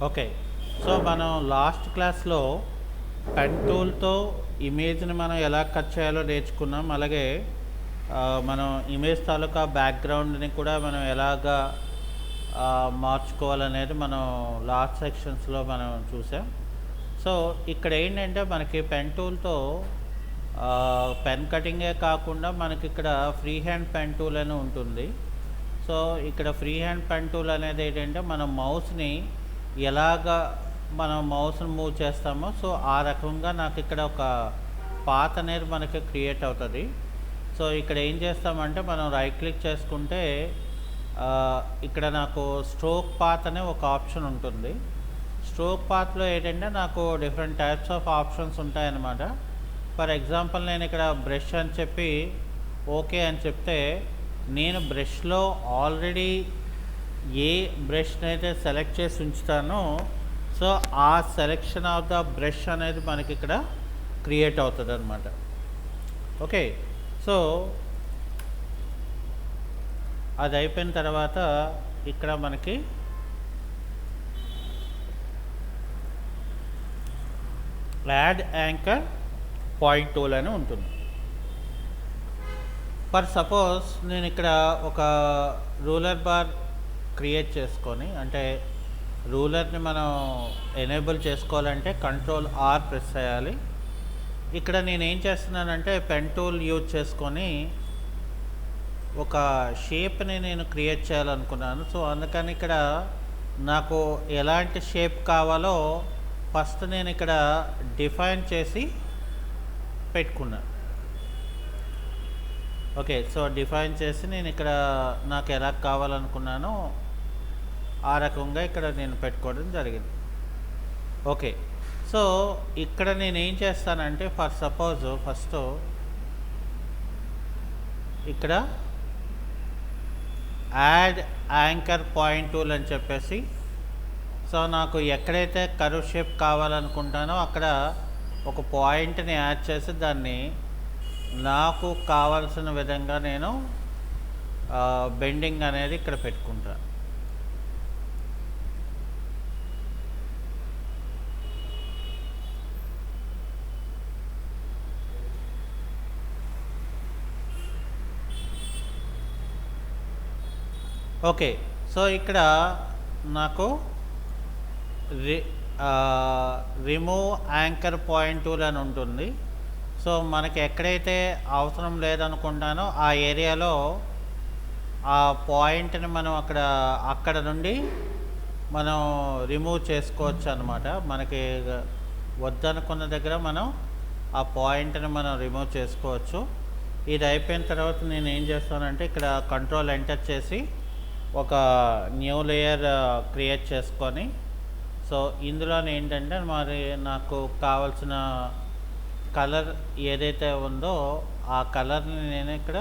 Okay. So, మనం last క్లాస్‌లో pen టూల్‌తో ఇమేజ్‌ని మనం ఎలా కట్ చేయాలో నేర్చుకున్నాం. అలాగే మనం ఇమేజ్ తాలూకా బ్యాక్‌గ్రౌండ్‌ని కూడా మనం ఎలాగా మార్చుకోవాలనేది మనం లాస్ట్ సెక్షన్స్‌లో మనం చూసాం. సో, ఇక్కడ ఏంటంటే మనకి పెన్ టూల్‌తో పెన్ కటింగే కాకుండా మనకిక్కడ ఫ్రీ హ్యాండ్ పెన్ టూల్ అని ఉంటుంది. సో, ఇక్కడ ఫ్రీ హ్యాండ్ పెన్ టూల్ అనేది ఏంటంటే మనం మౌస్‌ని ఎలాగా మనం మౌస్‌ని మూవ్ చేస్తామో సో ఆ రకంగా నాకు ఇక్కడ ఒక పాత్ అనేది మనకి క్రియేట్ అవుతుంది. సో ఇక్కడ ఏం చేస్తామంటే మనం రైట్ క్లిక్ చేసుకుంటే ఇక్కడ నాకు స్ట్రోక్ పాత్ అనే ఒక ఆప్షన్ ఉంటుంది. స్ట్రోక్ పాత్లో ఏంటంటే నాకు డిఫరెంట్ టైప్స్ ఆఫ్ ఆప్షన్స్ ఉంటాయన్నమాట. ఫర్ ఎగ్జాంపుల్ నేను ఇక్కడ బ్రష్ అని చెప్పి ఓకే అని చెప్తే నేను బ్రష్లో ఆల్రెడీ ఏ బ్రష్ని అయితే సెలెక్ట్ చేసి ఉంచుతానో సో ఆ సెలెక్షన్ ఆఫ్ ద బ్రష్ అనేది మనకి ఇక్కడ క్రియేట్ అవుతుంది అనమాట. ఓకే, సో అది అయిపోయిన తర్వాత ఇక్కడ మనకి యాడ్ యాంకర్ పాయింట్ టూల్ అని ఉంటుంది. ఫర్ సపోజ్ నేను ఇక్కడ ఒక రూలర్ బార్ క్రియేట్ చేసుకొని, అంటే రూలర్ని మనం ఎనేబుల్ చేసుకోవాలంటే కంట్రోల్ ఆర్ ప్రెస్ చేయాలి. ఇక్కడ నేను ఏం చేస్తున్నానంటే పెన్ టూల్ యూజ్ చేసుకొని ఒక షేప్ని నేను క్రియేట్ చేయాలనుకున్నాను. సో అందుకని ఇక్కడ నాకు ఎలాంటి షేప్ కావాలో ఫస్ట్ నేను ఇక్కడ డిఫైన్ చేసి పెట్టుకున్నాను. ఓకే, సో డిఫైన్ చేసి నేను ఇక్కడ నాకు ఎలా కావాలనుకున్నానో ఆ రకంగా ఇక్కడ నేను పెట్టుకోవడం జరిగింది. ఓకే, సో ఇక్కడ నేను ఏం చేస్తానంటే ఫర్ సపోజ్ ఫస్ట్ ఇక్కడ యాడ్ యాంకర్ పాయింట్ టూల్ అని చెప్పేసి, సో నాకు ఎక్కడైతే కర్వ్ షేప్ కావాలనుకుంటానో అక్కడ ఒక పాయింట్ని యాడ్ చేసి దాన్ని నాకు కావాల్సిన విధంగా నేను బెండింగ్ అనేది ఇక్కడ పెట్టుకుంటాను. ఓకే, సో ఇక్కడ నాకు రిమూవ్ యాంకర్ పాయింట్ టూల్ అని ఉంటుంది. సో మనకి ఎక్కడైతే అవసరం లేదనుకుంటానో ఆ ఏరియాలో ఆ పాయింట్ని మనం అక్కడ నుండి మనం రిమూవ్ చేసుకోవచ్చు అనమాట. మనకి వద్దనుకున్న దగ్గర మనం ఆ పాయింట్ని మనం రిమూవ్ చేసుకోవచ్చు. ఇది అయిపోయిన తర్వాత నేను ఏం చేస్తానంటే ఇక్కడ కంట్రోల్ ఎంటర్ చేసి ఒక న్యూ లేయర్ క్రియేట్ చేసుకొని, సో ఇందులో ఏంటంటే మరి నాకు కావాల్సిన కలర్ ఏదైతే ఉందో ఆ కలర్ని నేను ఇక్కడ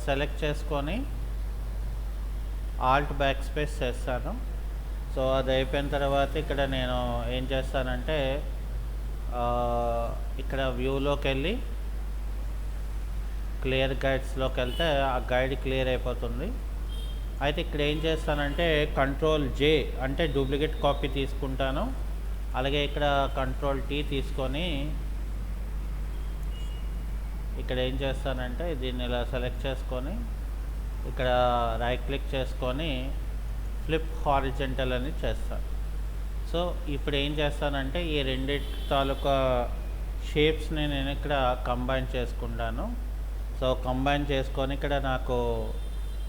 సెలెక్ట్ చేసుకొని ఆల్ట్ బ్యాక్ స్పేస్ చేస్తాను. సో అది అయిపోయిన తర్వాత ఇక్కడ నేను ఏం చేస్తానంటే ఇక్కడ వ్యూలోకి వెళ్ళి క్లియర్ గైడ్స్లోకి వెళ్తే ఆ గైడ్ క్లియర్ అయిపోతుంది. అయితే ఇక్కడ ఏం చేస్తానంటే కంట్రోల్ జే అంటే డూప్లికేట్ కాపీ తీసుకుంటాను. అలాగే ఇక్కడ కంట్రోల్ టీ తీసుకొని ఇక్కడ ఏం చేస్తానంటే దీన్ని ఇలా సెలెక్ట్ చేసుకొని ఇక్కడ రైట్ క్లిక్ చేసుకొని ఫ్లిప్ హారిజెంటల్ అని చేస్తాను. సో ఇప్పుడు ఏం చేస్తానంటే ఈ రెండింటి తాలూకా షేప్స్ని నేను ఇక్కడ కంబైన్ చేసుకుంటాను. సో కంబైన్ చేసుకొని ఇక్కడ నాకు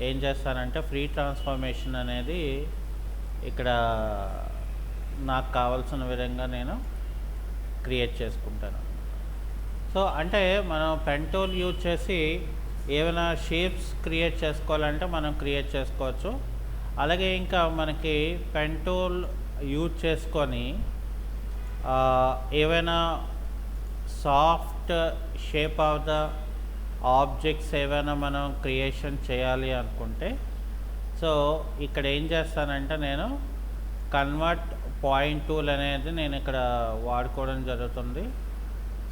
ఏం చేస్తానంటే ఫ్రీ ట్రాన్స్ఫర్మేషన్ అనేది ఇక్కడ నాకు కావాల్సిన విధంగా నేను క్రియేట్ చేసుకుంటాను. సో అంటే మనం పెన్ టూల్ యూజ్ చేసి ఏమైనా షేప్స్ క్రియేట్ చేసుకోవాలంటే మనం క్రియేట్ చేసుకోవచ్చు. అలాగే ఇంకా మనకి పెన్ టూల్ యూజ్ చేసుకొని ఏవైనా soft shape of the objects ఏమైనా మనం క్రియేషన్ చేయాలి అనుకుంటే సో ఇక్కడ ఏం చేస్తానంటే నేను కన్వర్ట్ పాయింట్ టూల్ అనేది నేను ఇక్కడ వాడుకోవడం జరుగుతుంది.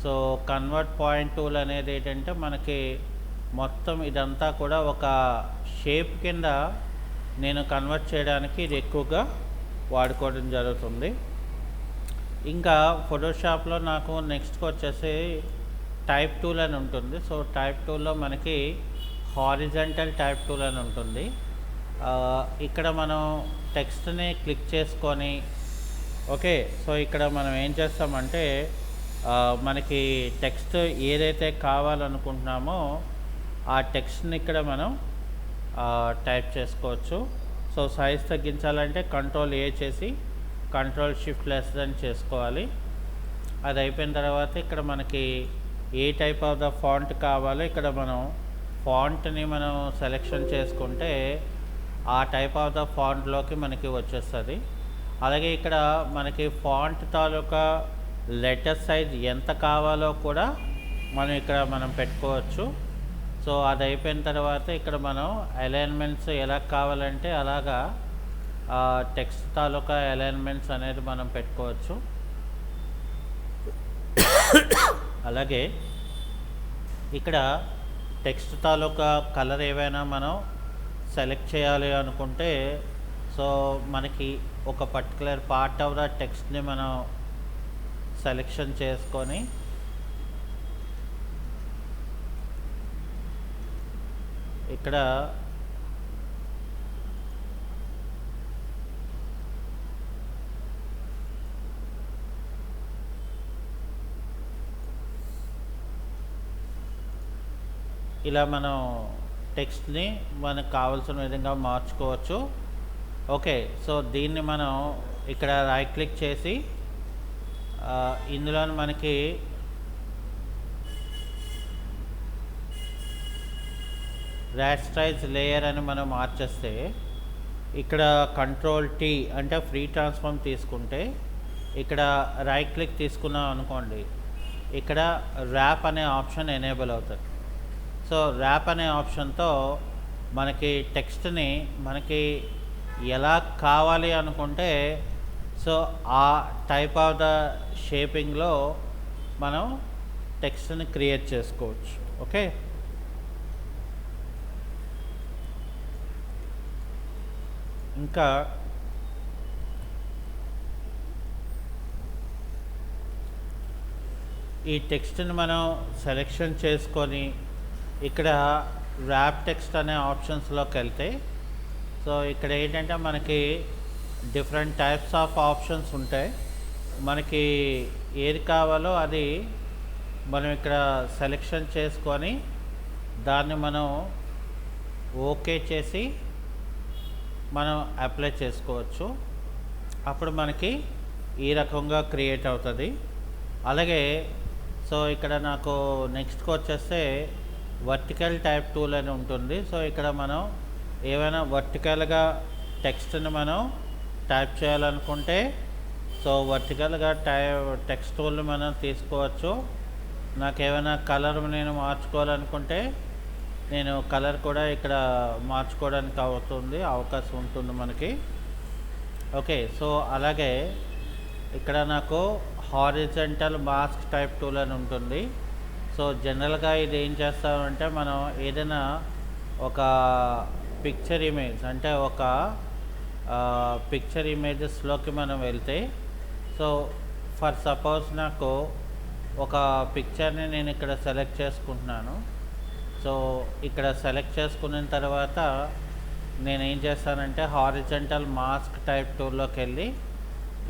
సో కన్వర్ట్ పాయింట్ టూల్ అనేది ఏంటంటే మనకి మొత్తం ఇదంతా కూడా ఒక షేప్ కింద నేను కన్వర్ట్ చేయడానికి ఇది ఎక్కువగా వాడుకోవడం జరుగుతుంది. ఇంకా ఫోటోషాప్లో నాకు నెక్స్ట్కి వచ్చేసి టైప్ టూల్ అని ఉంటుంది. సో టైప్ టూల్లో మనకి హారిజంటల్ టైప్ టూల్ అని ఉంటుంది. ఇక్కడ మనం టెక్స్ట్ని క్లిక్ చేసుకొని ఓకే. సో ఇక్కడ మనం ఏం చేస్తామంటే మనకి టెక్స్ట్ ఏదైతే కావాలనుకుంటున్నామో ఆ టెక్స్ట్ని ఇక్కడ మనం టైప్ చేసుకోవచ్చు. సో సైజ్ తగ్గించాలంటే కంట్రోల్ ఏ చేసి కంట్రోల్ షిఫ్ట్ లెస్ దెన్ చేసుకోవాలి. అది అయిపోయిన తర్వాత ఇక్కడ మనకి ఏ టైప్ ఆఫ్ ద ఫాంట్ కావాలో ఇక్కడ మనం ఫాంట్ని మనం సెలెక్షన్ చేసుకుంటే ఆ టైప్ ఆఫ్ ద ఫాంట్లోకి మనకి వచ్చేస్తుంది. అలాగే ఇక్కడ మనకి ఫాంట్ తాలూకా లెటర్ సైజ్ ఎంత కావాలో కూడా మనం పెట్టుకోవచ్చు. సో అది అయిపోయిన తర్వాత ఇక్కడ మనం అలైన్మెంట్స్ ఎలా కావాలంటే అలాగా టెక్స్ట్ తాలూకా అలైన్మెంట్స్ అనేది మనం పెట్టుకోవచ్చు. అలాగే ఇక్కడ టెక్స్ట్ తాలూకా కలర్ ఏవైనా మనం సెలెక్ట్ చేయాలి అనుకుంటే సో మనకి ఒక పర్టికులర్ పార్ట్ ఆఫ్ ద టెక్స్ట్ని మనం సెలెక్షన్ చేసుకొని ఇక్కడ ఇలా మనం టెక్స్ట్ని మనకు కావాల్సిన విధంగా మార్చుకోవచ్చు. ఓకే. సో దీన్ని మనం ఇక్కడ రైట్ క్లిక్ చేసి ఇందులో మనకి రాస్టరైజ్ లేయర్ అని మనం మార్చేస్తే ఇక్కడ కంట్రోల్ టీ అంటే ఫ్రీ ట్రాన్స్ఫార్మ్ తీసుకుంటే ఇక్కడ రైట్ క్లిక్ తీసుకున్నాం అనుకోండి, ఇక్కడ ర్యాప్ అనే ఆప్షన్ ఎనేబుల్ అవుతుంది. సో ర్యాప్ అనే ఆప్షన్తో మనకి టెక్స్ట్ని మనకి ఎలా కావాలి అనుకుంటే సో ఆ టైప్ ఆఫ్ ద షేపింగ్లో మనం టెక్స్ట్ని క్రియేట్ చేసుకోవచ్చు. ఓకే. ఇంకా ఈ టెక్స్ట్ని మనం సెలెక్షన్ చేసుకొని ఇక్కడ ర్యాప్ టెక్స్ట్ అనే ఆప్షన్స్లోకి వెళ్తే సో ఇక్కడ ఏంటంటే మనకి డిఫరెంట్ టైప్స్ ఆఫ్ ఆప్షన్స్ ఉంటాయి. మనకి ఏది కావాలో అది మనం ఇక్కడ సెలెక్షన్ చేసుకొని దాన్ని మనం ఓకే చేసి మనం అప్లై చేసుకోవచ్చు. అప్పుడు మనకి ఈ రకంగా క్రియేట్ అవుతుంది. అలాగే సో ఇక్కడ నాకు నెక్స్ట్కి వచ్చేస్తే వర్టికల్ టైప్ టూల్ అని ఉంటుంది. సో ఇక్కడ మనం ఏమైనా వర్టికల్గా టెక్స్ట్ని మనం టైప్ చేయాలనుకుంటే సో వర్టికల్గా టెక్స్ట్ టూల్ని మనం తీసుకోవచ్చు. నాకు ఏమైనా కలర్ నేను మార్చుకోవాలనుకుంటే నేను కలర్ కూడా ఇక్కడ మార్చుకోవడానికి అవకాశం ఉంటుంది మనకి. ఓకే. సో అలాగే ఇక్కడ నాకు హారిజంటల్ మాస్క్ టైప్ టూల్ అని ఉంటుంది. సో జనరల్గా ఇది ఏం చేస్తామంటే మనం ఏదైనా ఒక పిక్చర్ ఇమేజ్ అంటే ఒక పిక్చర్ ఇమేజెస్లోకి మనం వెళ్తే సో ఫర్ సపోజ్ నాకు ఒక పిక్చర్ని నేను ఇక్కడ సెలెక్ట్ చేసుకుంటున్నాను. సో ఇక్కడ సెలెక్ట్ చేసుకున్న తర్వాత నేను ఏం చేస్తానంటే హారిజంటల్ మాస్క్ టైప్ టూల్లోకి వెళ్ళి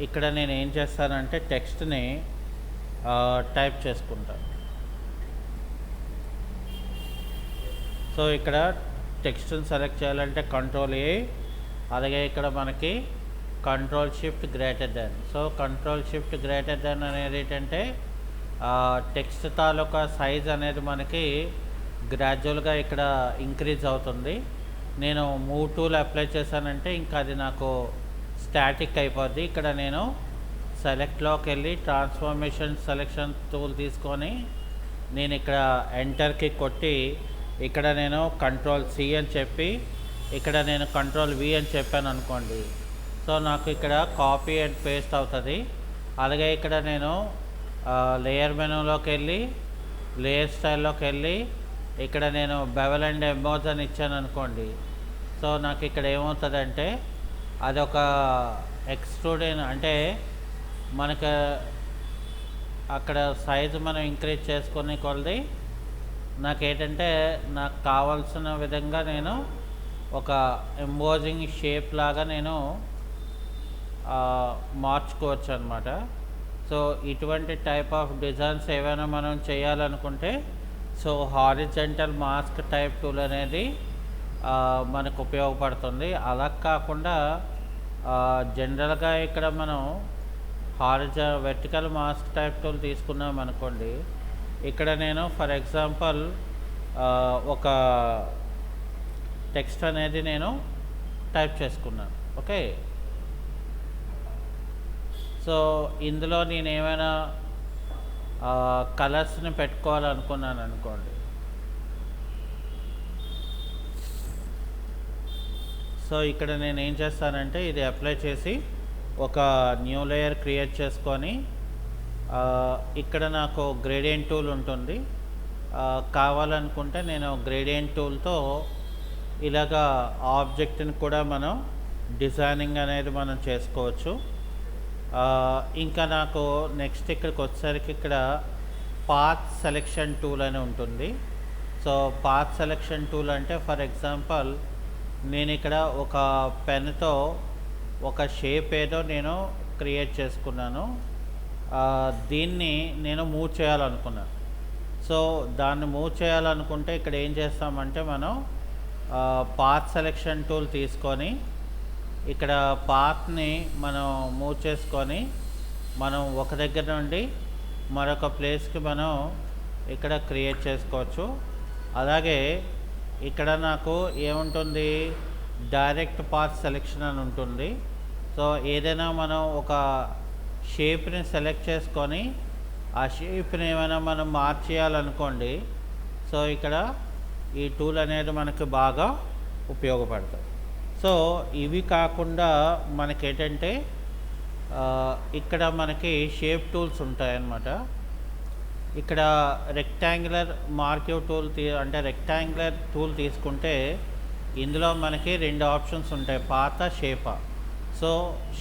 ఇక్కడ నేను ఏం చేస్తానంటే టెక్స్ట్ని టైప్ చేసుకుంటాను. సో ఇక్కడ టెక్స్ట్ని సెలెక్ట్ చేయాలంటే కంట్రోల్ ఏ, అలాగే ఇక్కడ మనకి control shift greater than. So control shift greater than అనేది ఏంటంటే టెక్స్ట్ తాలూకా సైజ్ అనేది మనకి గ్రాడ్యువల్గా ఇక్కడ ఇంక్రీజ్ అవుతుంది. నేను మూవ్ టూల్ అప్లై చేశానంటే ఇంకా అది నాకు స్టాటిక్ అయిపోద్ది. ఇక్కడ నేను సెలెక్ట్లోకి వెళ్ళి ట్రాన్స్ఫర్మేషన్ సెలెక్షన్ టూల్ తీసుకొని నేను ఇక్కడ ఎంటర్కి కొట్టి ఇక్కడ నేను కంట్రోల్ సి అని చెప్పి ఇక్కడ నేను కంట్రోల్ వి అని చెప్పాను అనుకోండి. సో నాకు ఇక్కడ కాపీ అండ్ పేస్ట్ అవుతుంది. అలాగే ఇక్కడ నేను లేయర్ మెనూలోకి వెళ్ళి లేయర్ స్టైల్లోకి వెళ్ళి ఇక్కడ నేను బెవెల్ అండ్ ఎంబోజ్ అని ఇచ్చాను అనుకోండి. సో నాకు ఇక్కడ ఏమవుతుందంటే అదొక ఎక్స్ట్రూడ్ అంటే మనకు అక్కడ సైజు మనం ఇంక్రీజ్ చేసుకునే కొలది నాకేంటంటే నాకు కావాల్సిన విధంగా నేను ఒక ఎంబోజింగ్ షేప్ లాగా నేను మార్చుకోవచ్చు అనమాట. సో ఇటువంటి టైప్ ఆఫ్ డిజైన్స్ ఏవైనా మనం చేయాలనుకుంటే so horizontal mask type tool అనేది మనకు ఉపయోగపడుతుంది. అలా కాకుండా జనరల్గా ఇక్కడ మనం వెర్టికల్ మాస్క్ టైప్ టూల్ తీసుకున్నాం అనుకోండి, ఇక్కడ నేను ఫర్ ఎగ్జాంపుల్ ఒక టెక్స్ట్ అనేది నేను టైప్ చేసుకున్నాను. ఓకే, సో ఇందులో నేను ఏమైనా కలర్స్ని పెట్టుకోవాలనుకున్నాను అనుకోండి. సో ఇక్కడ నేను ఏం చేస్తానంటే ఇది అప్లై చేసి ఒక న్యూ లేయర్ క్రియేట్ చేసుకొని ఇక్కడ నాకు గ్రేడియంట్ టూల్ ఉంటుంది. కావాలనుకుంటే నేను గ్రేడియంట్ టూల్తో ఇలాగా ఆబ్జెక్ట్ని కూడా మనం డిజైనింగ్ అనేది మనం చేసుకోవచ్చు. ఇంకా నాకు నెక్స్ట్ ఇక్కడికి వచ్చేసరికి ఇక్కడ పాత్ సెలెక్షన్ టూల్ అని ఉంటుంది. సో పాత్ సెలెక్షన్ టూల్ అంటే ఫర్ ఎగ్జాంపుల్ నేను ఇక్కడ ఒక పెన్తో ఒక షేప్ ఏదో నేను క్రియేట్ చేసుకున్నాను, దీన్ని నేను మూవ్ చేయాలనుకున్నాను. సో దాన్ని మూవ్ చేయాలనుకుంటే ఇక్కడ ఏం చేస్తామంటే మనం పాత్ సెలెక్షన్ టూల్ తీసుకొని ఇక్కడ పాత్ని మనం మూవ్ చేసుకొని మనం ఒక దగ్గర నుండి మరొక ప్లేస్కి మనం ఇక్కడ క్రియేట్ చేసుకోవచ్చు. అలాగే ఇక్కడ నాకు ఏముంటుంది, డైరెక్ట్ పాత్ సెలెక్షన్ అని ఉంటుంది. సో ఏదైనా మనం ఒక షేప్ని సెలెక్ట్ చేసుకొని ఆ షేప్ని ఏమైనా మనం మార్చేయాలనుకోండి, సో ఇక్కడ ఈ టూల్ అనేది మనకు బాగా ఉపయోగపడుతుంది. సో ఇవి కాకుండా మనకేంటంటే ఇక్కడ మనకి షేప్ టూల్స్ ఉంటాయన్నమాట. ఇక్కడ రెక్టాంగులర్ మార్కివ్ టూల్ అంటే రెక్టాంగులర్ టూల్ తీసుకుంటే ఇందులో మనకి 2 ఆప్షన్స్ ఉంటాయి, పాత షేపా. సో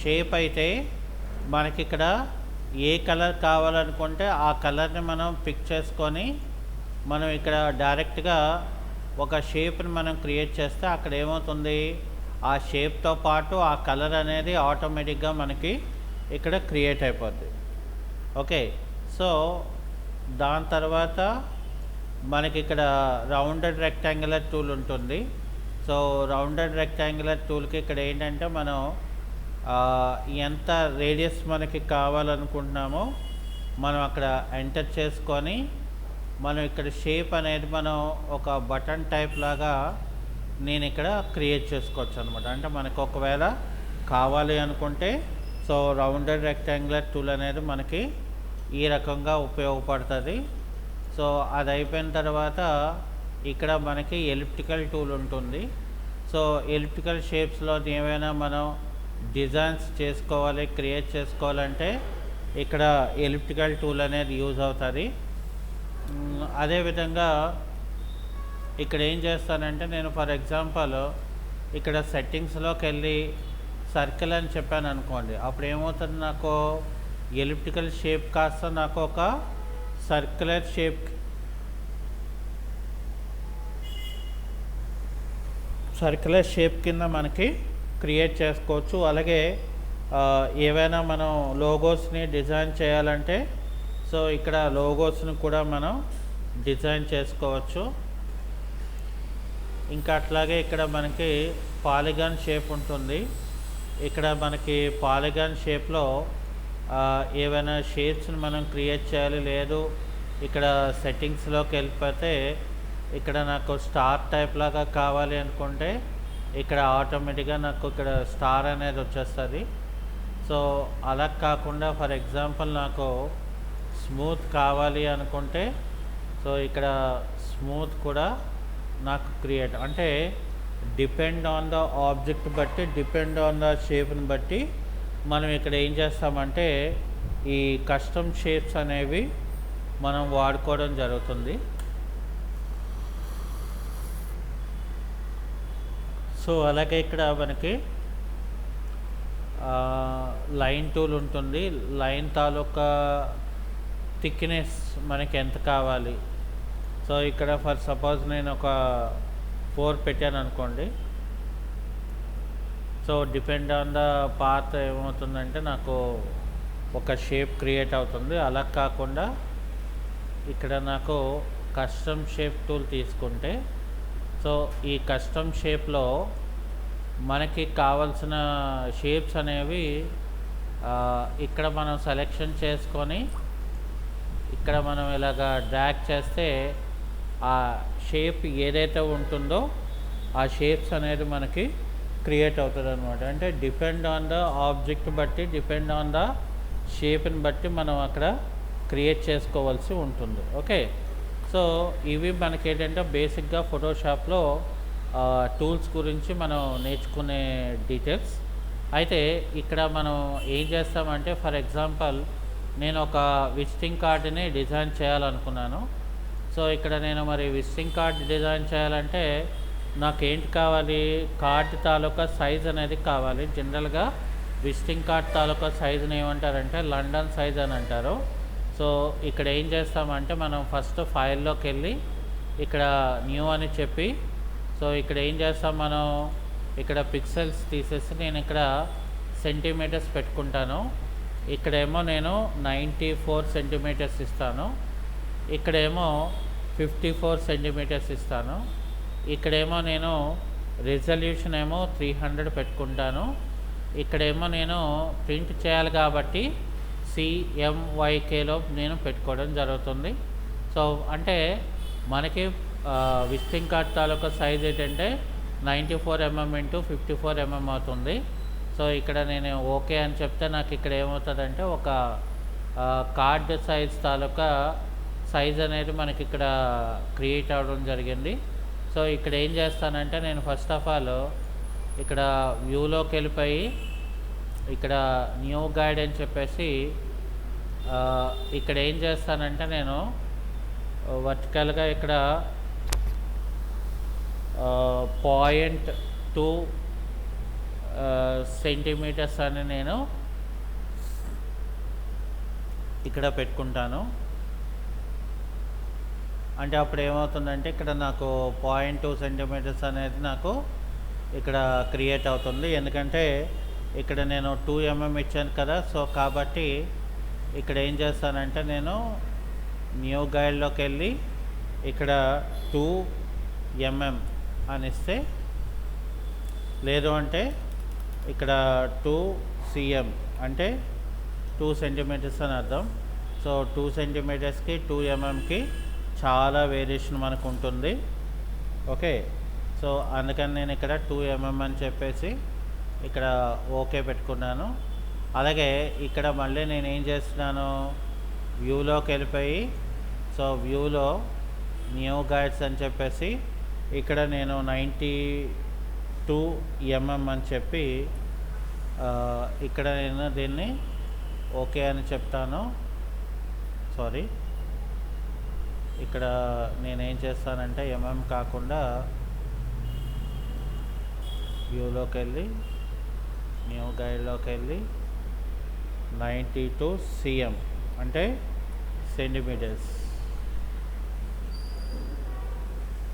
షేప్ అయితే మనకి ఇక్కడ ఏ కలర్ కావాలనుకుంటే ఆ కలర్ని మనం పిక్ చేసుకొని మనం ఇక్కడ డైరెక్ట్గా ఒక షేప్ని మనం క్రియేట్ చేస్తే అక్కడ ఏమవుతుంది, ఆ షేప్తో పాటు ఆ కలర్ అనేది ఆటోమేటిక్గా మనకి ఇక్కడ క్రియేట్ అయిపోద్ది. ఓకే, సో దాని తర్వాత మనకి ఇక్కడ రౌండెడ్ రెక్టాంగులర్ టూల్ ఉంటుంది. సో రౌండెడ్ రెక్టాంగులర్ టూల్కి ఇక్కడ ఏంటంటే మనం ఎంత రేడియస్ మనకి కావాలనుకుంటున్నామో మనం అక్కడ ఎంటర్ చేసుకొని మనం ఇక్కడ షేప్ అనేది మనం ఒక బటన్ టైప్ లాగా నేను ఇక్కడ క్రియేట్ చేసుకోవచ్చు అనమాట. అంటే మనకు ఒకవేళ కావాలి అనుకుంటే సో రౌండెడ్ రెక్టాంగులర్ టూల్ అనేది మనకి ఈ రకంగా ఉపయోగపడుతుంది. సో అది అయిపోయిన తర్వాత ఇక్కడ మనకి ఎలిప్టికల్ టూల్ ఉంటుంది. సో ఎలిప్టికల్ షేప్స్లో ఏమైనా మనం డిజైన్స్ చేసుకోవాలి, క్రియేట్ చేసుకోవాలంటే ఇక్కడ ఎలిప్టికల్ టూల్ అనేది యూజ్ అవుతుంది. అదేవిధంగా ఇక్కడ ఏం చేస్తానంటే నేను ఫర్ ఎగ్జాంపుల్ ఇక్కడ సెట్టింగ్స్లోకి వెళ్ళి సర్కిల్ అని చెప్పాను అనుకోండి, అప్పుడు ఏమవుతుంది, నాకు ఎలిప్టికల్ షేప్ కాస్త నాకు ఒక సర్క్యులర్ షేప్ కింద మనకి క్రియేట్ చేసుకోవచ్చు. అలాగే ఏవైనా మనం లోగోస్ని డిజైన్ చేయాలంటే సో ఇక్కడ లోగోస్ని కూడా మనం డిజైన్ చేసుకోవచ్చు. ఇంకా అట్లాగే ఇక్కడ మనకి పాలిగాన్ షేప్ ఉంటుంది. ఇక్కడ మనకి పాలిగాన్ షేప్లో ఏవైనా షేప్స్ని మనం క్రియేట్ చేయాలి, లేదు ఇక్కడ సెట్టింగ్స్లోకి వెళ్ళిపోతే ఇక్కడ నాకు స్టార్ టైప్ లాగా కావాలి అనుకుంటే ఇక్కడ ఆటోమేటిక్గా నాకు ఇక్కడ స్టార్ అనేది వచ్చేస్తుంది. సో అలా కాకుండా ఫర్ ఎగ్జాంపుల్ నాకు స్మూత్ కావాలి అనుకుంటే సో ఇక్కడ స్మూత్ కూడా నాకు క్రియేట్ అంటే డిపెండ్ ఆన్ ద ఆబ్జెక్ట్ బట్టి, డిపెండ్ ఆన్ ద షేప్ని బట్టి మనం ఇక్కడ ఏం చేస్తామంటే ఈ కస్టమ్ షేప్స్ అనేవి మనం వాడుకోవడం జరుగుతుంది. సో అలాగే ఇక్కడ మనకి లైన్ టూల్ ఉంటుంది. లైన్ తాలూకా థిక్నెస్ మనకి ఎంత కావాలి. సో ఇక్కడ ఫర్ సపోజ్ నేను ఒక 4 పెట్టాను అనుకోండి. So depend on the path ఏమవుతుందంటే నాకు ఒక షేప్ క్రియేట్ అవుతుంది. అలా కాకుండా ఇక్కడ నాకు కస్టమ్ షేప్ టూల్ తీసుకుంటే, సో ఈ కస్టమ్ షేప్లో మనకి కావాల్సిన షేప్స్ అనేవి ఇక్కడ మనం సెలెక్షన్ చేసుకొని ఇక్కడ మనం ఇలాగా డ్రాగ్ చేస్తే ఆ షేప్ ఏదైతే ఉంటుందో ఆ షేప్స్ అనేది మనకి క్రియేట్ అవుతుంది అనమాట. అంటే డిపెండ్ ఆన్ ద ఆబ్జెక్ట్ బట్టి, డిపెండ్ ఆన్ ద షేప్ని బట్టి మనం అక్కడ క్రియేట్ చేసుకోవాల్సి ఉంటుంది. ఓకే, సో ఇవి మనకి ఏంటంటే బేసిక్గా ఫోటోషాప్లో టూల్స్ గురించి మనం నేర్చుకునే డీటెయిల్స్. అయితే ఇక్కడ మనం ఏం చేస్తామంటే, ఫర్ ఎగ్జాంపుల్ నేను ఒక విజిటింగ్ కార్డుని డిజైన్ చేయాలనుకున్నాను. సో ఇక్కడ నేను మరి విజిటింగ్ కార్డ్ డిజైన్ చేయాలంటే నాకేంటి కావాలి, కార్డ్ తాలూకా సైజ్ అనేది కావాలి. జనరల్గా విజిటింగ్ కార్డ్ తాలూకా సైజుని ఏమంటారంటే లండన్ సైజ్ అని అంటారు. సో ఇక్కడ ఏం చేస్తామంటే మనం ఫస్ట్ ఫైల్లోకి వెళ్ళి ఇక్కడ న్యూ అని చెప్పి, సో ఇక్కడ ఏం చేస్తాం, మనం ఇక్కడ పిక్సెల్స్ తీసేసి నేను ఇక్కడ సెంటీమీటర్స్ పెట్టుకుంటాను. ఇక్కడేమో నేను 94 సెంటీమీటర్స్ ఇస్తాను. ఇక్కడేమో 54 సెంటీమీటర్స్ ఇస్తాను. ఇక్కడేమో నేను రిజల్యూషన్ ఏమో 300 పెట్టుకుంటాను. ఇక్కడేమో నేను ప్రింట్ చేయాలి కాబట్టి CMYKలో నేను పెట్టుకోవడం జరుగుతుంది. సో అంటే మనకి విజిటింగ్ కార్డ్ తాలూకా సైజ్ ఏంటంటే 94 mm × 54 mm అవుతుంది. సో ఇక్కడ నేను ఓకే అని చెప్తే నాకు ఇక్కడ ఏమవుతుందంటే ఒక కార్డ్ సైజ్ తాలూకా సైజ్ అనేది మనకి ఇక్కడ క్రియేట్ అవ్వడం జరిగింది. సో ఇక్కడ ఏం చేస్తానంటే నేను ఫస్ట్ ఆఫ్ ఆల్ ఇక్కడ వ్యూలోకి వెళ్ళిపోయి ఇక్కడ న్యూ గైడ్ అని చెప్పేసి ఇక్కడ ఏం చేస్తానంటే నేను వర్టికల్గా ఇక్కడ 0.2 సెంటీమీటర్స్ అని నేను ఇక్కడ పెట్టుకుంటాను. అంటే అప్పుడు ఏమవుతుందంటే ఇక్కడ నాకు 0.2 సెంటీమీటర్స్ అనేది నాకు ఇక్కడ క్రియేట్ అవుతుంది. ఎందుకంటే ఇక్కడ నేను 2 mm ఇచ్చాను కదా. సో కాబట్టి ఇక్కడ ఏం చేస్తానంటే నేను న్యూ గైడ్లోకి వెళ్ళి ఇక్కడ 2 mm అని ఇస్తే, లేదు అంటే ఇక్కడ 2 cm అంటే 2 సెంటీమీటర్స్ అని అర్థం. సో 2 సెంటీమీటర్స్కి 2 mmకి చాలా వేరియేషన్ మనకు ఉంటుంది. ఓకే, సో అందుకని నేను ఇక్కడ 2 mm అని చెప్పేసి ఇక్కడ ఓకే పెట్టుకున్నాను. అలాగే ఇక్కడ మళ్ళీ నేను ఏం చేస్తున్నాను, వ్యూలోకి వెళ్ళిపోయి సో వ్యూలో న్యూ గైడ్స్ అని చెప్పేసి ఇక్కడ నేను 92 mm అని చెప్పి ఇక్కడ నేను దీన్ని ఓకే అని చెప్తాను. సారీ, ఇక్కడ నేనేం చేస్తానంటే కాకుండా వ్యూలోకి వెళ్ళి న్యూ గైడ్లోకి వెళ్ళి 92 cm అంటే సెంటీమీటర్స్.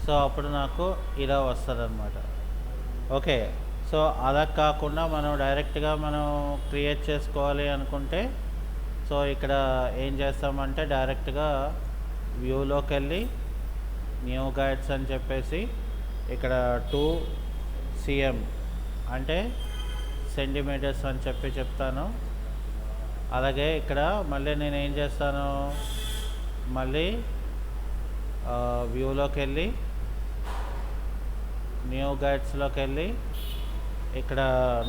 సో అప్పుడు నాకు ఇలా వస్తుంది అనమాట. ఓకే, సో అలా కాకుండా మనం డైరెక్ట్గా మనం క్రియేట్ చేసుకోవాలి అనుకుంటే సో ఇక్కడ ఏం చేస్తామంటే డైరెక్ట్గా వ్యూలోకి వెళ్ళి న్యూ గైడ్స్ అని చెప్పేసి ఇక్కడ 2 cm అంటే సెంటీమీటర్స్ అని చెప్పి చెప్తాను. అలాగే ఇక్కడ మళ్ళీ నేను ఏం చేస్తాను, మళ్ళీ వ్యూలోకి వెళ్ళి న్యూ గైడ్స్లోకి వెళ్ళి ఇక్కడ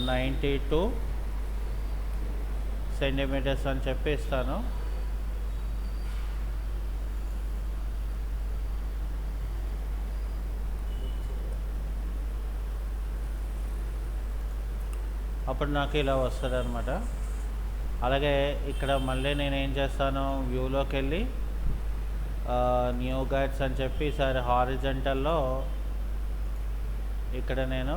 92 సెంటీమీటర్స్ అని చెప్పి ఇస్తాను. అప్పుడు నాకు ఇలా వస్తుంది అనమాట. అలాగే ఇక్కడ మళ్ళీ నేను ఏం చేస్తాను, వ్యూలోకి వెళ్ళి న్యూ గైడ్స్ అని చెప్పి ఈసారి హారిజంటల్లో ఇక్కడ నేను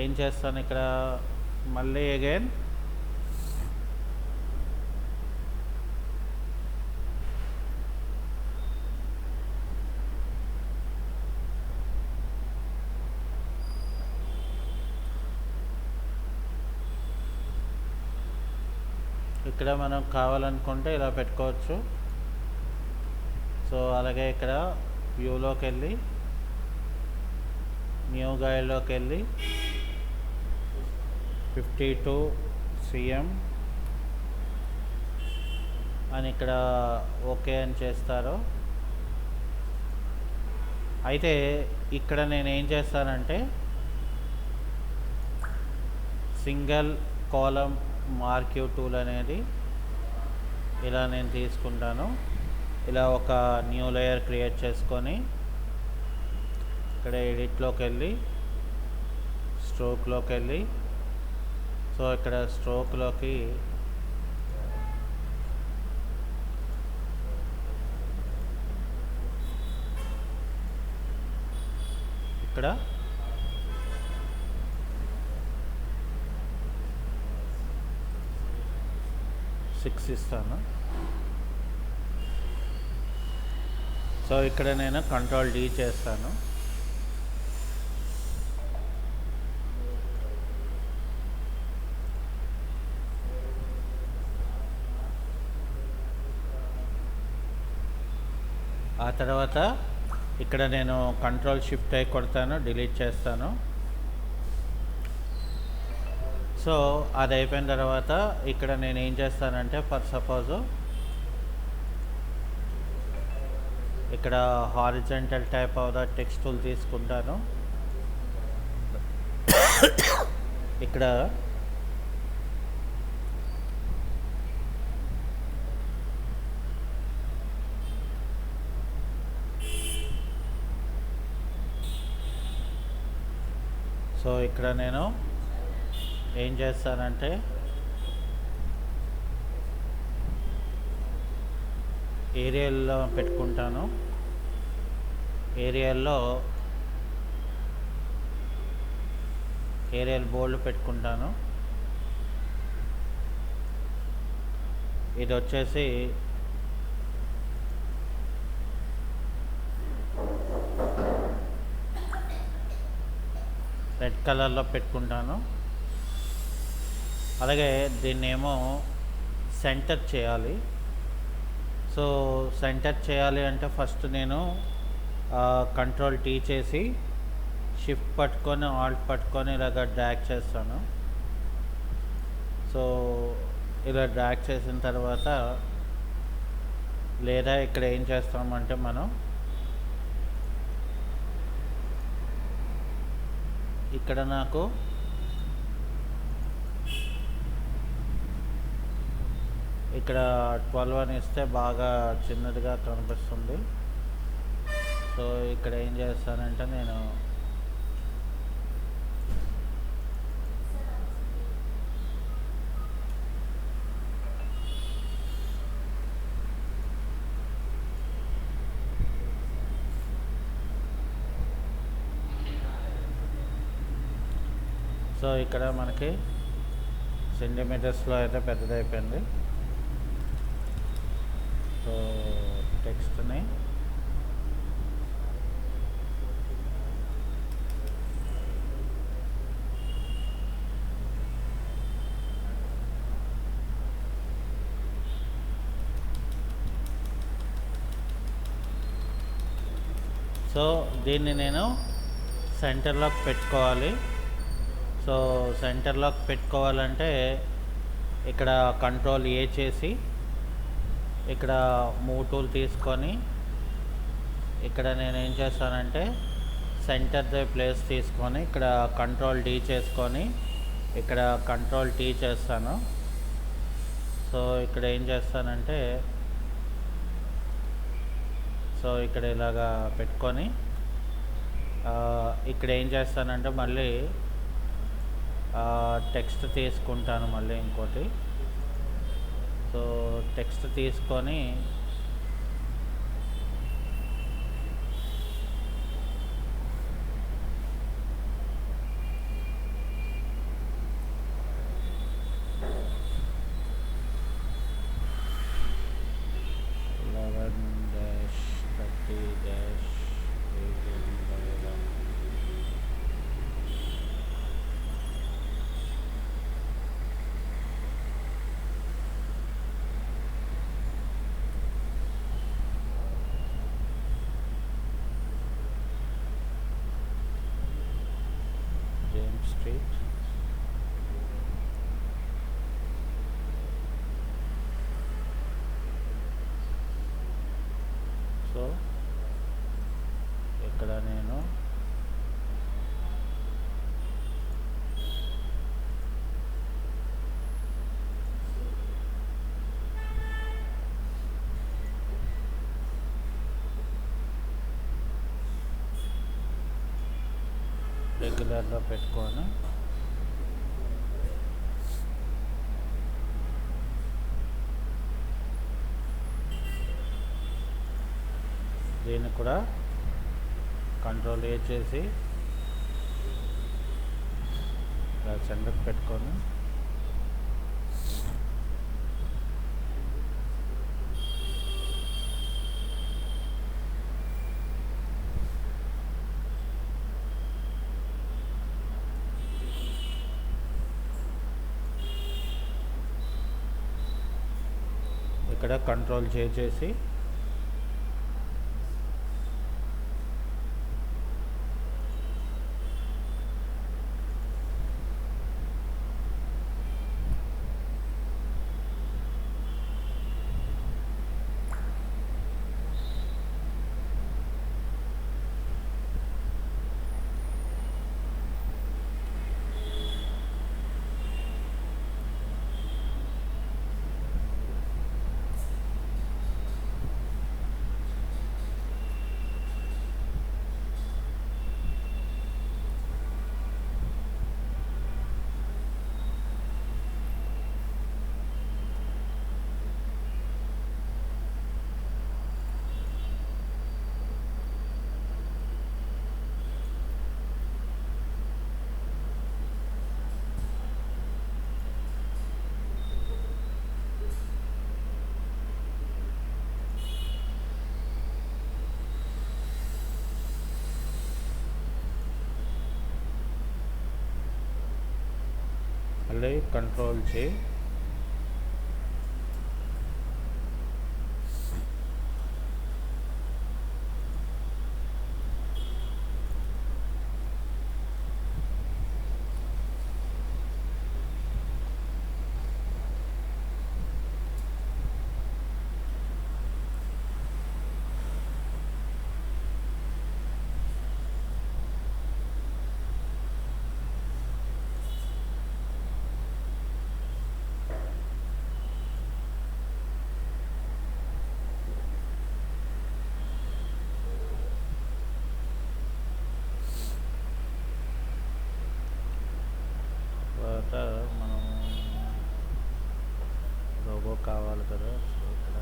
ఏం చేస్తాను ఇక్కడ మళ్ళీ అగైన్ ఇక్కడ మనం కావాలనుకుంటే ఇలా పెట్టుకోవచ్చు. సో అలాగే ఇక్కడ వ్యూలోకి వెళ్ళి న్యూ గైడ్లోకి వెళ్ళి 52 cm అని ఇక్కడ ఓకే అని చేస్తారు. అయితే ఇక్కడ నేను ఏం చేస్తానంటే సింగిల్ కాలమ్ మార్క్యూ టూల్ అనేది ఇలా నేను తీసుకుంటాను. ఇలా ఒక న్యూ లేయర్ క్రియేట్ చేసుకొని ఇక్కడ ఎడిట్లోకి వెళ్ళి స్ట్రోక్లోకి వెళ్ళి సో ఇక్కడ స్ట్రోక్లోకి ఇక్కడ 6 ఇస్తాను. సో ఇక్కడ నేను కంట్రోల్ D చేస్తాను. ఆ తర్వాత ఇక్కడ నేను కంట్రోల్ షిఫ్ట్ అయి కొడతాను, డిలీట్ చేస్తాను. సో అది అయిపోయిన తర్వాత ఇక్కడ నేను ఏం చేస్తానంటే ఫర్ సపోజ్ ఇక్కడ horizontal type of the text tool తీసుకుంటాను. ఇక్కడ సో ఇక్కడ నేను ఏం చేస్తానంటే ఏరియల్లో పెట్టుకుంటాను. ఏరియల్ బోల్డ్ పెట్టుకుంటాను. ఇది వచ్చేసి రెడ్ కలర్లో పెట్టుకుంటాను. అలాగే దీన్నేమో సెంటర్ చేయాలి. సో సెంటర్ చేయాలి అంటే ఫస్ట్ నేను కంట్రోల్ T చేసి షిఫ్ట్ పట్టుకొని ఆల్ట్ పట్టుకొని ఇలాగ డ్రాగ్ చేస్తాను. సో ఇలా డ్రాగ్ చేసిన తర్వాత లేదా ఇక్కడ ఏం చేస్తామంటే మనం ఇక్కడ నాకు ఇక్కడ 12 అని ఇస్తే బాగా చిన్నదిగా కనిపిస్తుంది. సో ఇక్కడ ఏం చేస్తానంటే నేను సో ఇక్కడ మనకి సెంటీమీటర్స్లో అయితే పెద్దదైపోయింది. సో టెక్స్ట్ని సో దీన్ని నేను సెంటర్లోకి పెట్టుకోవాలి. సో సెంటర్లోకి పెట్టుకోవాలంటే ఇక్కడ కంట్రోల్ A చేసి ఇక్కడ మూవ్ టూల్ తీసుకొని ఇక్కడ నేను ఏం చేస్తానంటే సెంటర్ ద ప్లేస్ తీసుకొని ఇక్కడ కంట్రోల్ D చేసుకొని ఇక్కడ కంట్రోల్ T చేస్తాను. సో ఇక్కడ ఏం చేస్తానంటే సో ఇక్కడ ఇలాగా పెట్టుకొని ఇక్కడ ఏం చేస్తానంటే మళ్ళీ టెక్స్ట్ తీసుకుంటాను మళ్ళీ ఇంకోటి. సో టెక్స్ట్ తీసుకొని స్ట్రీట్. సో ఇక్కడ నేను రెగ్యులర్లో పెట్టుకొని దీన్ని కూడా కంట్రోల్ ఏ చేసి ఇలా సెంటర్కి పెట్టుకొని ఇక్కడ కంట్రోల్ చేసి మళ్ళీ కంట్రోల్ చేయి తర్వాత మనం లోగో కావాలి కదా. సో ఇక్కడ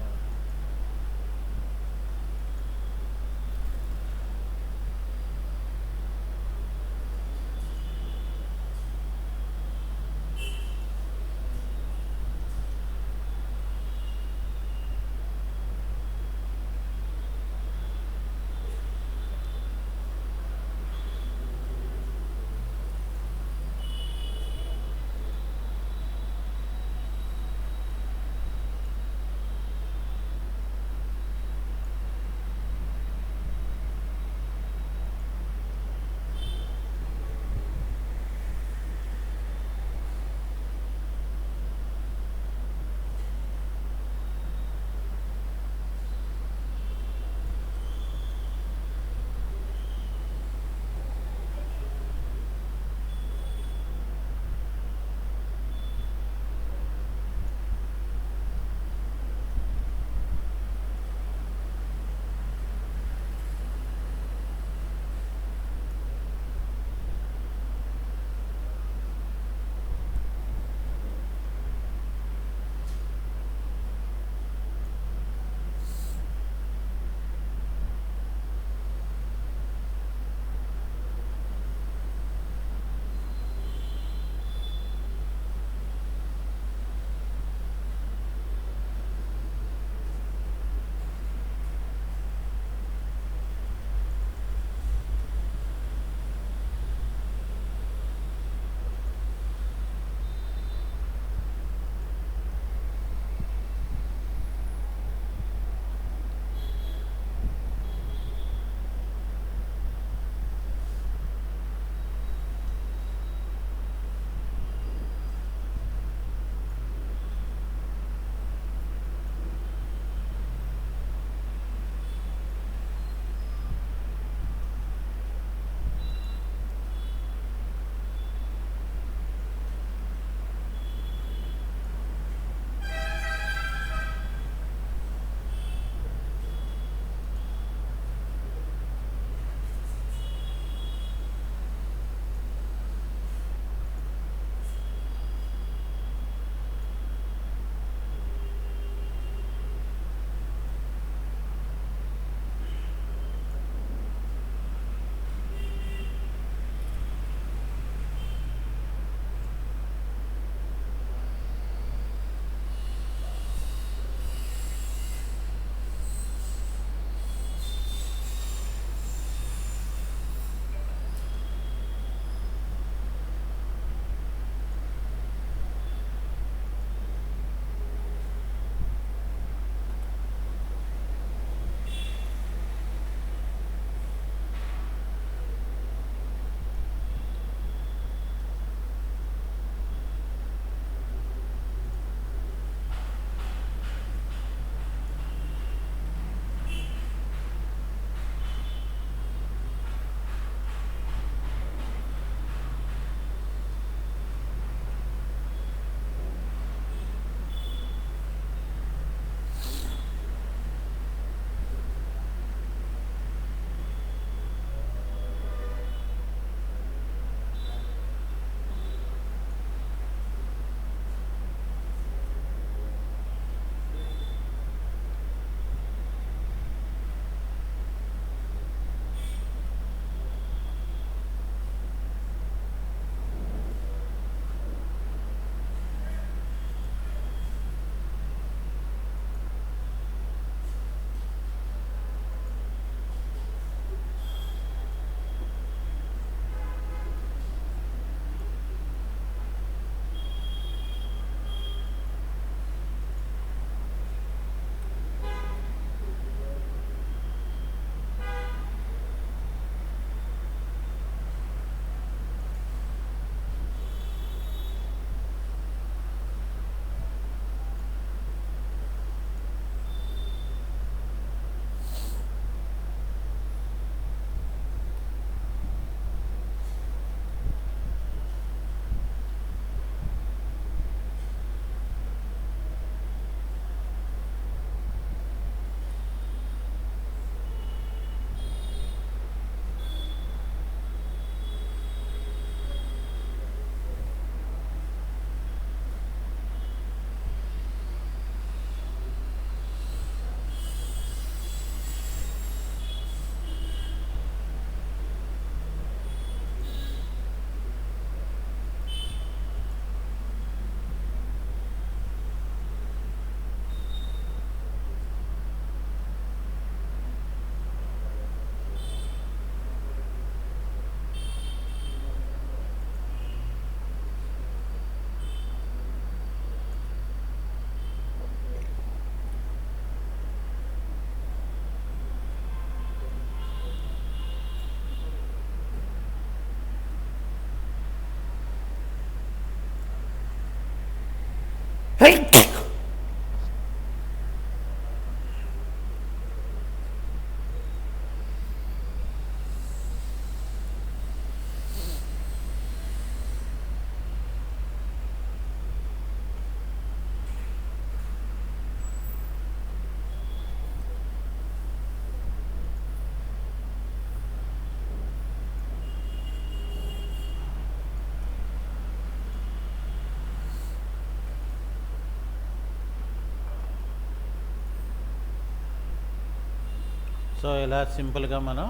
సో ఇలా సింపుల్గా మనం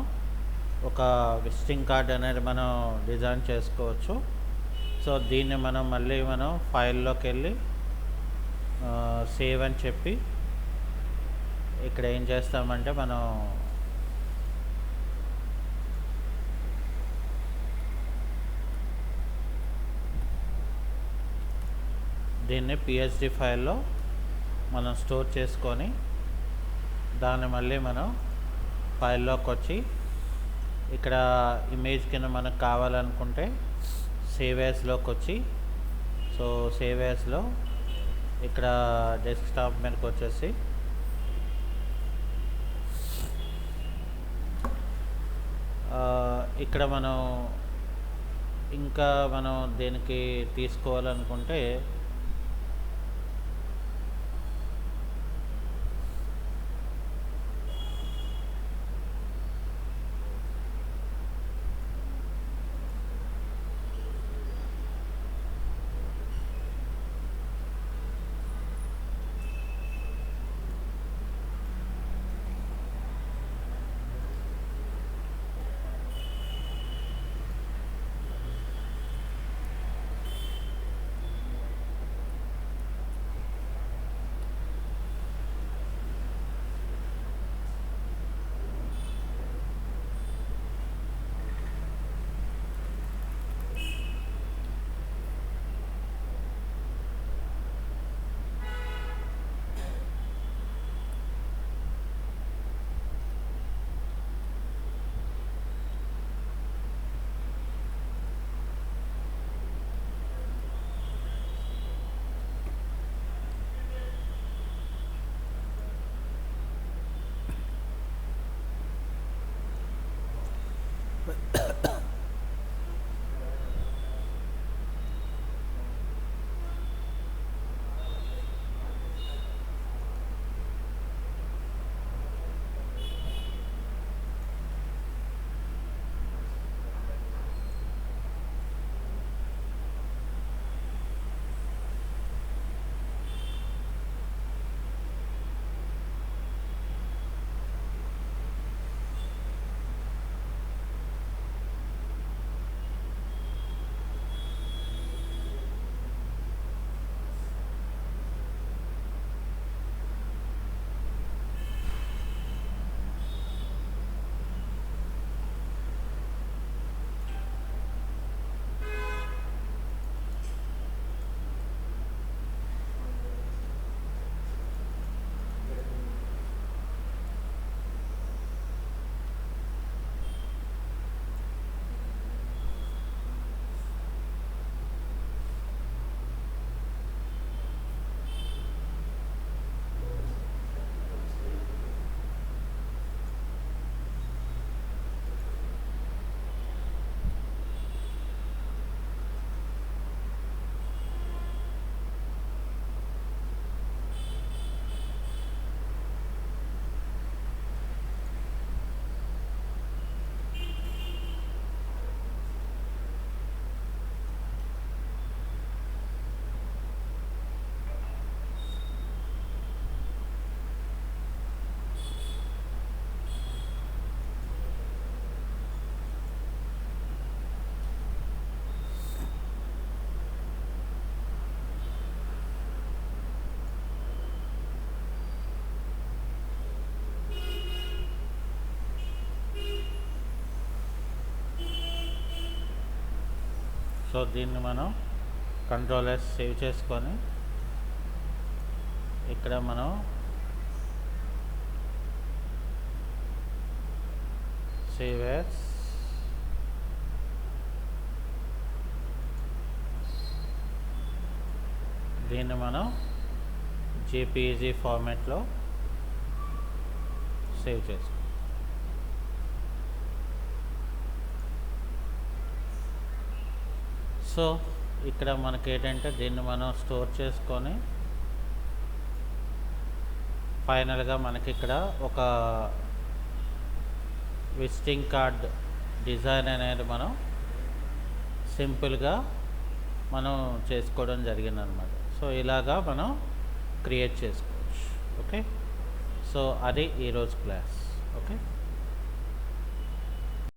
ఒక విజిటింగ్ కార్డ్ అనేది మనం డిజైన్ చేసుకోవచ్చు. సో దీన్ని మనం మళ్ళీ ఫైల్లోకి వెళ్ళి సేవ్ అని చెప్పి ఇక్కడ ఏం చేస్తామంటే దీన్ని పిహెచ్డి ఫైల్లో మనం స్టోర్ చేసుకొని దాన్ని మళ్ళీ ఫైల్లోకి వచ్చి ఇక్కడ ఇమేజ్ కింద మనకు కావాలనుకుంటే సేవ్ యాస్లోకి వచ్చి, సో సేవ్ యాస్లో ఇక్కడ డెస్క్టాప్ మీదకి వచ్చేసి ఇక్కడ ఇంకా దేనికి తీసుకోవాలనుకుంటే సో దీన్ని కంట్రోల్ ఎస్ సేవ్ చేసుకొని ఇక్కడ సేవ్ యాస్, దీన్ని జేపీఈజీ ఫార్మాట్లో సేవ్ చేసుకో. సో ఇక్కడ మనకి ఏంటంటే దీన్ని మనం స్టోర్ చేసుకొని ఫైనల్గా మనకి ఇక్కడ ఒక విజిటింగ్ కార్డ్ డిజైన్ అనేది మనం సింపుల్గా మనం చేసుకోవడం జరిగిందనమాట. సో ఇలాగా మనం క్రియేట్ చేసుకోవచ్చు. ఓకే, సో అది ఈరోజు క్లాస్. ఓకే.